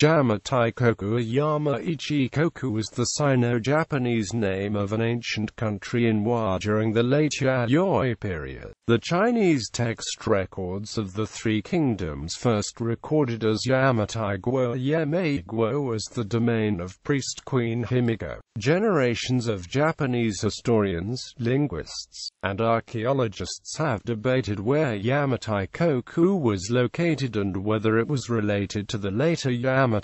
Yamatai-koku or Yamaichi-koku was the Sino-Japanese name of an ancient country in Wa during the late Yayoi period. The Chinese text records of the Three Kingdoms first recorded as Yamatai-koku or Yemayi as the domain of priest Queen Himiko. Generations of Japanese historians, linguists, and archeologists have debated where Yamatai-koku was located and whether it was related to the later Yamato.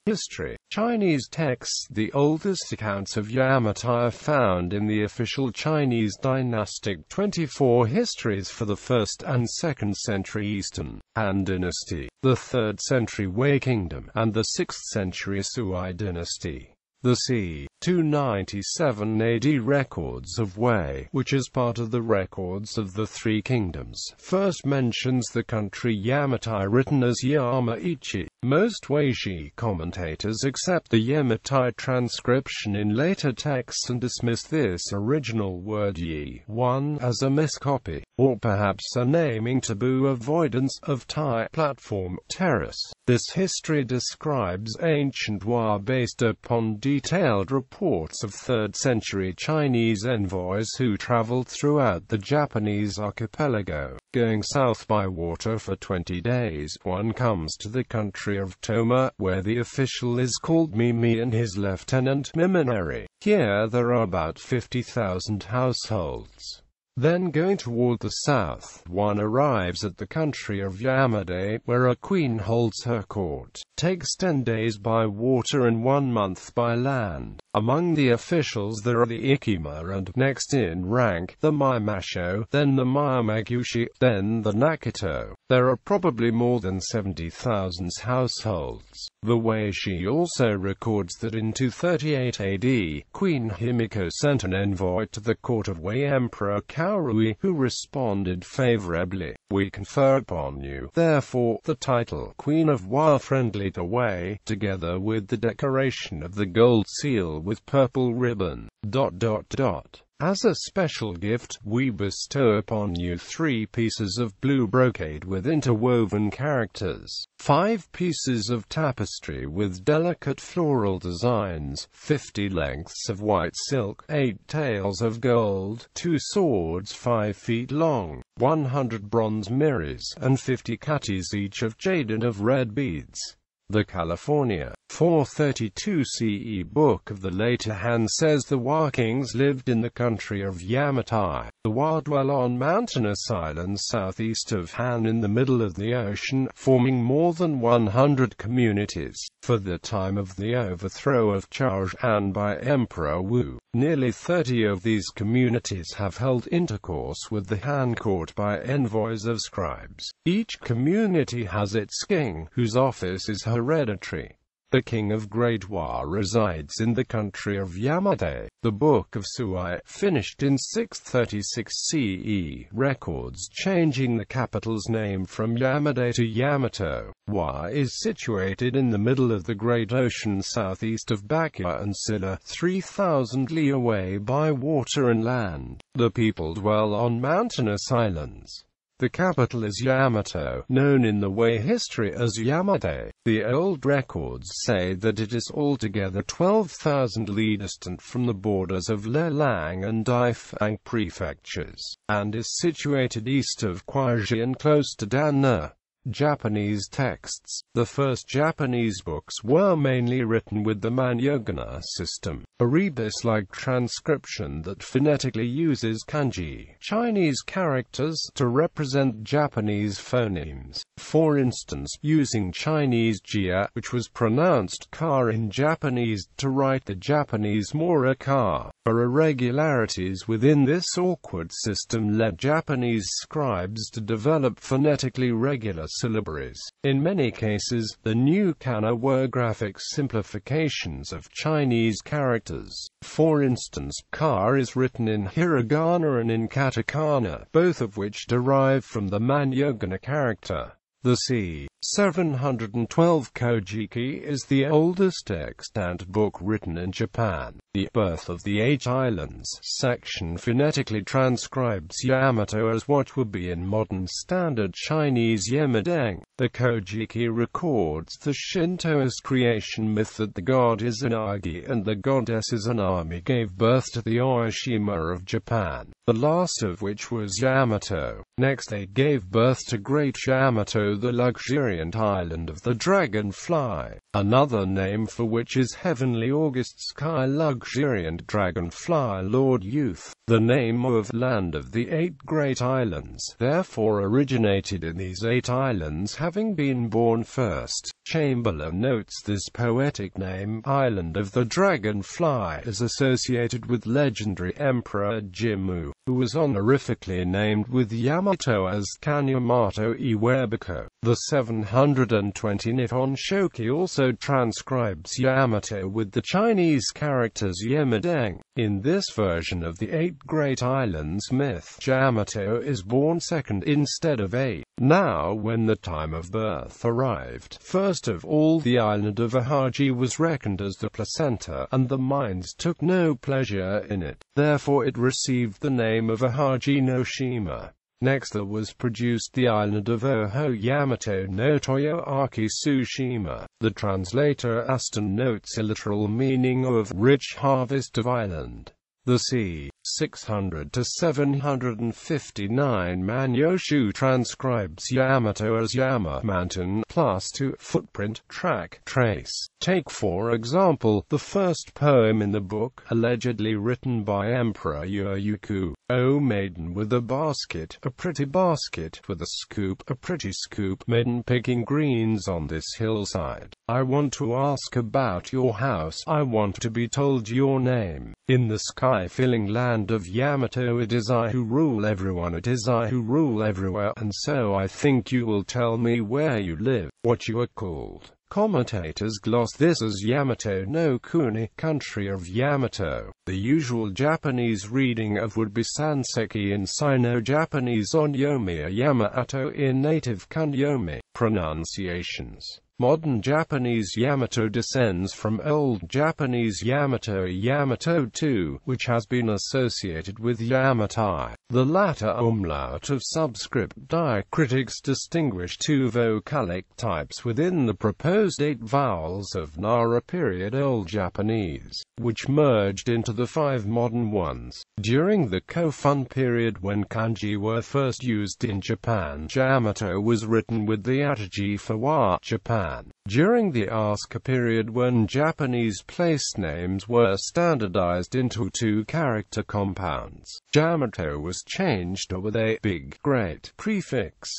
History. Chinese texts. The oldest accounts of Yamatai are found in the official Chinese dynastic 24 histories for the 1st and 2nd century Eastern Han Dynasty, the 3rd century Wei Kingdom, and the 6th century Sui Dynasty. The c. 297 AD records of Wei, which is part of the records of the Three Kingdoms, first mentions the country Yamatai written as Yamaichi. Most Weishi commentators accept the Yamatai transcription in later texts and dismiss this original word Yi-1 as a miscopy, or perhaps a naming taboo avoidance of Tai platform terrace. This history describes ancient Wa based upon detailed reports of 3rd century Chinese envoys who traveled throughout the Japanese archipelago. Going south by water for 20 days, one comes to the country of Toma, where the official is called Mimi and his lieutenant Mimineri. Here there are about 50,000 households. Then going toward the south, one arrives at the country of Yamade, where a queen holds her court. Takes 10 days by water and 1 month by land. Among the officials there are the Ikima and, next in rank, the Maimasho, then the Miyamaguchi, then the Nakito. There are probably more than 70,000 households. The Weishi also records that in 238 AD, Queen Himiko sent an envoy to the court of Wei Emperor Kaorui, who responded favorably. "We confer upon you, therefore, the title Queen of Wa friendly to Wei, together with the decoration of the gold seal with purple ribbon. As a special gift, we bestow upon you 3 pieces of blue brocade with interwoven characters, 5 pieces of tapestry with delicate floral designs, 50 lengths of white silk, 8 tails of gold, 2 swords 5 feet long, 100 bronze mirrors, and 50 katis each of jade and of red beads." The California 432 CE book of the later Han says the Wa kings lived in the country of Yamatai. The Wa dwell on mountainous islands southeast of Han in the middle of the ocean, forming more than 100 communities. For the time of the overthrow of Han by Emperor Wu, nearly 30 of these communities have held intercourse with the Han court by envoys of scribes. Each community has its king, whose office is hereditary. The king of Great Wa resides in the country of Yamate. The Book of Sui, finished in 636 CE, records changing the capital's name from Yamate to Yamato. Wa is situated in the middle of the Great Ocean southeast of Bakuya and Silla, 3,000 li away by water and land. The people dwell on mountainous islands. The capital is Yamato, known in the Wei history as Yamate. The old records say that it is altogether 12,000 li distant from the borders of Lelang and Daifang prefectures, and is situated east of Kwaji and close to Danna. Japanese texts. The first Japanese books were mainly written with the Manyogana system, a rebus-like transcription that phonetically uses kanji, Chinese characters, to represent Japanese phonemes. For instance, using Chinese jia, which was pronounced ka in Japanese, to write the Japanese mora ka. Irregularities within this awkward system led Japanese scribes to develop phonetically regular syllabaries. In many cases, the new kana were graphic simplifications of Chinese characters. For instance, ka is written in hiragana and in katakana, both of which derive from the Manyogana character. The c. 712 Kojiki is the oldest extant book written in Japan. The Birth of the Eight Islands section phonetically transcribes Yamato as what would be in modern standard Chinese Yemadeng. The Kojiki records the Shintoist creation myth that the god Izanagi and the goddess Izanami gave birth to the Oishima of Japan, the last of which was Yamato. Next they gave birth to Great Yamato, the luxuriant island of the dragonfly, another name for which is Heavenly August Sky Luxuriant Dragonfly Lord Youth. The name of Land of the Eight Great Islands therefore originated in these 8 islands having been born first. Chamberlain notes this poetic name, Island of the Dragonfly, is associated with legendary Emperor Jimmu, who was honorifically named with Yamato as Kanyamato Iwebiko. The 720 Nippon Shoki also transcribes Yamato with the Chinese characters Yemadeng. In this version of the 8 Great Islands myth, Yamato is born second instead of 8. Now when the time of birth arrived, first of all the island of Ahaji was reckoned as the placenta, and the minds took no pleasure in it. Therefore it received the name of Ahaji no Shima. Next there was produced the island of Oho Yamato no Toyo Aki Tsushima. The translator Aston notes a literal meaning of rich harvest of island. The c. 600 to 759 Manyoshu transcribes Yamato as Yama, mountain, +2, footprint, track, trace. Take for example, the first poem in the book, allegedly written by Emperor Yayoi. O maiden with a basket, a pretty basket, with a scoop, a pretty scoop, maiden picking greens on this hillside. I want to ask about your house, I want to be told your name. In the sky-filling land of Yamato it is I who rule everyone, it is I who rule everywhere, and so I think you will tell me where you live, what you are called. Commentators gloss this as Yamato no Kuni, country of Yamato. The usual Japanese reading of would be Sanseki in Sino-Japanese Onyomi or Yamato in native Kunyomi. Pronunciations. Modern Japanese Yamato descends from Old Japanese Yamato Yamato too, which has been associated with Yamatai. The latter umlaut of subscript diacritics distinguish 2 vocalic types within the proposed 8 vowels of Nara period Old Japanese, which merged into the 5 modern ones. During the Kofun period when kanji were first used in Japan, Yamato was written with the ataji for wa, Japan. During the Asuka period when Japanese place names were standardized into 2-character compounds, Yamato was changed with a big, great prefix.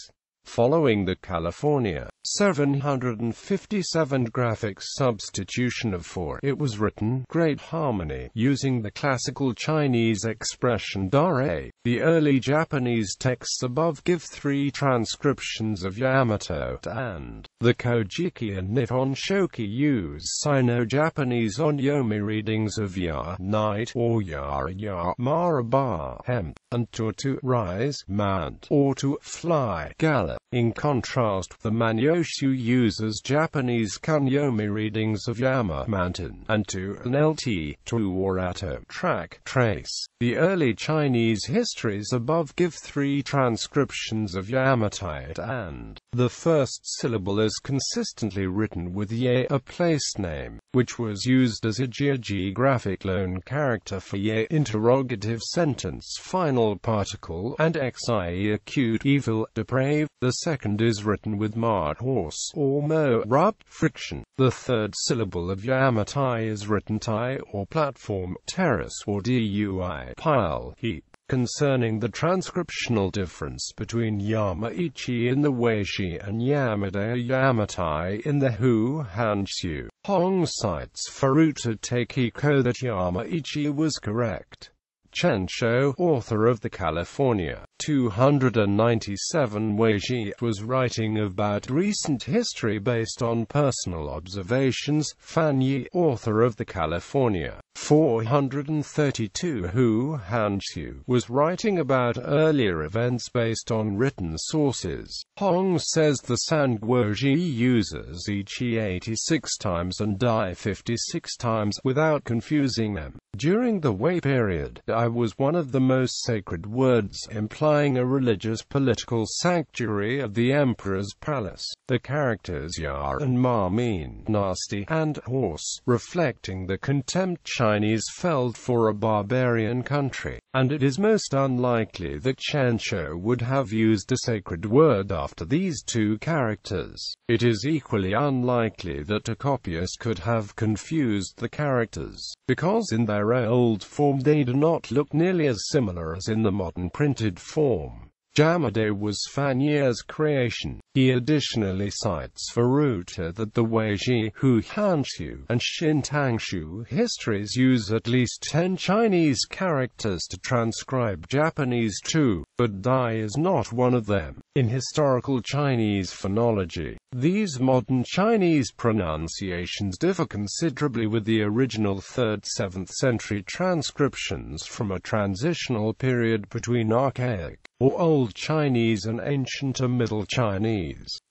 Following the California 757 graphics substitution of 4, it was written Great Harmony using the classical Chinese expression dare. The early Japanese texts above give 3 transcriptions of Yamato, and the Kojiki and Nippon Shoki use Sino-Japanese onyomi readings of ya, night, or yara ya, maraba, hemp, and to rise, mount, or to fly, gallop. In contrast, the Manyoshu uses Japanese kunyomi readings of Yama, mountain, and to an lt, to or ato, track, trace. The early Chinese histories above give 3 transcriptions of Yamatai, and the first syllable is consistently written with ye, a place name, which was used as a geographic loan character for ye, interrogative sentence, final particle, and xie, acute, evil, depraved. The second is written with ma, horse, or mo, rub, friction. The third syllable of Yamatai is written tai, or platform, terrace, or dui, pile, heap. Concerning the transcriptional difference between Yamaichi in the Weishi and Yamada Yamatai in the Hu Hanshu, Hong cites Furuta Teikiko that Yamaichi was correct. Chensho, author of the California 297 Weishi, was writing about recent history based on personal observations. Fan Yi, author of the California 432 Hu Hanshu was writing about earlier events based on written sources. Hong says the Sangguoji uses Ichi 86 times and Dai 56 times, without confusing them. During the Wei period, Dai was one of the most sacred words, implying a religious political sanctuary of the emperor's palace. The characters Ya and Ma mean nasty and horse, reflecting the contempt Chinese felt for a barbarian country, and it is most unlikely that Qianshou would have used a sacred word after these two characters. It is equally unlikely that a copyist could have confused the characters, because in their old form they do not look nearly as similar as in the modern printed form. Yamato was Fan Ye's creation. He additionally cites Furuta that the Weiji, Hu Hanshu, and Shintangshu histories use at least 10 Chinese characters to transcribe Japanese too, but Dai is not one of them. In historical Chinese phonology, these modern Chinese pronunciations differ considerably with the original 3rd–7th century transcriptions from a transitional period between Archaic, or Old Chinese, and Ancient or Middle Chinese.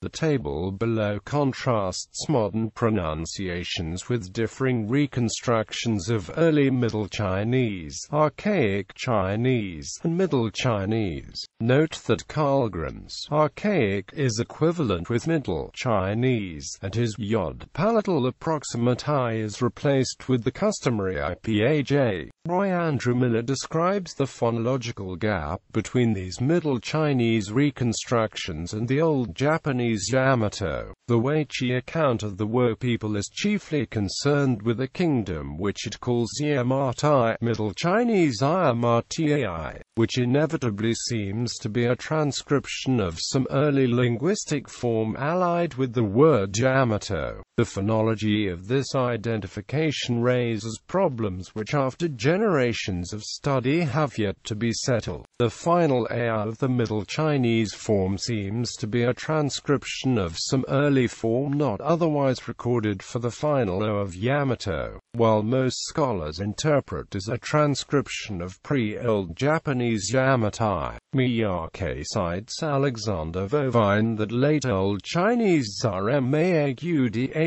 The table below contrasts modern pronunciations with differing reconstructions of early Middle Chinese, Archaic Chinese, and Middle Chinese. Note that Karlgren's Archaic is equivalent with Middle Chinese, and his yod palatal approximate I is replaced with the customary IPAJ. Roy Andrew Miller describes the phonological gap between these Middle Chinese reconstructions and the Old Japanese Yamato. The Weichi account of the Wo people is chiefly concerned with a kingdom which it calls Yamatai, Middle Chinese Yamatai, which inevitably seems to be a transcription of some early linguistic form allied with the word Yamato. The phonology of this identification raises problems which after generations of study have yet to be settled. The final A of the Middle Chinese form seems to be a transcription of some early form not otherwise recorded for the final O of Yamato, while most scholars interpret as a transcription of pre-Old Japanese Yamatai. Miyake cites Alexander Vovine that late Old Chinese Zrmaagudhe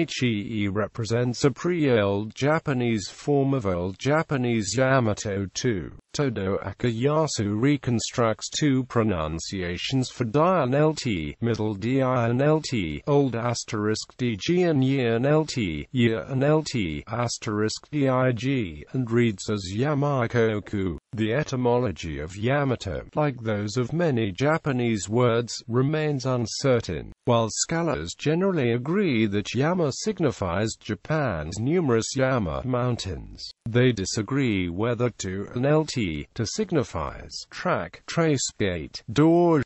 represents a pre-Old Japanese form of Old Japanese Yamato too. Todo Akayasu reconstructs two pronunciations for Di and LT, Middle Di and LT, Old *DG and Yi and LT, Yi and LT, *DIG, and reads as Yamai-koku. The etymology of Yamato, like those of many Japanese words, remains uncertain. While scholars generally agree that Yama signifies Japan's numerous Yama mountains, they disagree whether to and LT to signifies track, trace, gate, door,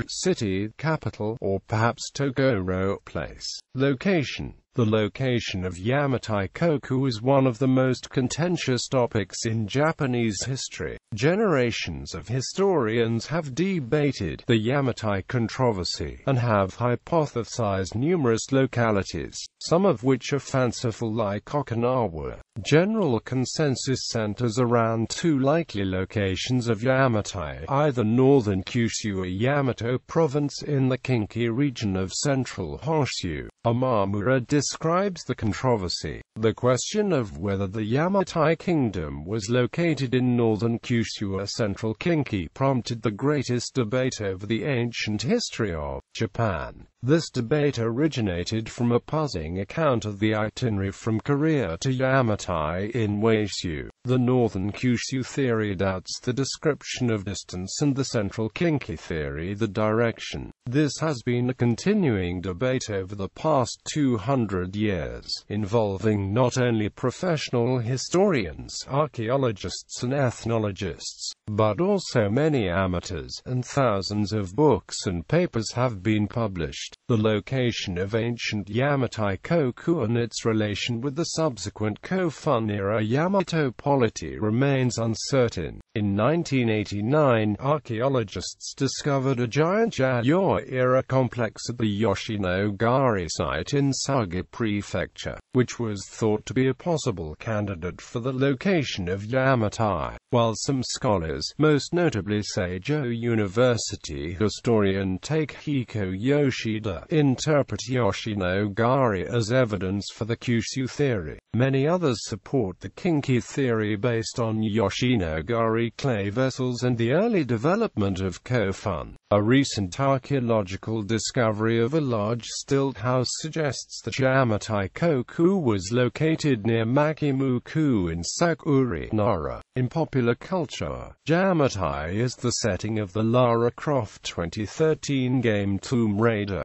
city, capital, or perhaps Togoro, place, location. The location of Yamatai-koku is one of the most contentious topics in Japanese history. Generations of historians have debated the Yamatai controversy, and have hypothesized numerous localities, some of which are fanciful like Okinawa. General consensus centers around two likely locations of Yamatai, either northern Kyushu or Yamato province in the Kinki region of central Honshu. Amamura describes the controversy. The question of whether the Yamatai kingdom was located in northern Kyushu or central Kinki prompted the greatest debate over the ancient history of Japan. This debate originated from a puzzling account of the itinerary from Korea to Yamatai in Weishu. The northern Kyushu theory doubts the description of distance and the central Kinki theory the direction. This has been a continuing debate over the past 200 years, involving not only professional historians, archaeologists and ethnologists, but also many amateurs, and thousands of books and papers have been published. The location of ancient Yamatai-koku and its relation with the subsequent Kofun-era Yamato polity remains uncertain. In 1989, archaeologists discovered a giant Yayoi-era complex at the Yoshino-gari site in Saga Prefecture, which was thought to be a possible candidate for the location of Yamatai, while some scholars, most notably Seijo University historian Takehiko Yoshida, interpret Yoshino-gari as evidence for the Kyushu theory. Many others support the Kinki theory based on Yoshino-gari clay vessels and the early development of Kofun. A recent archaeological discovery of a large stilt house suggests that Yamatai-koku was located near Makimuku in Sakuri, Nara. In popular culture, Yamatai is the setting of the Lara Croft 2013 game Tomb Raider.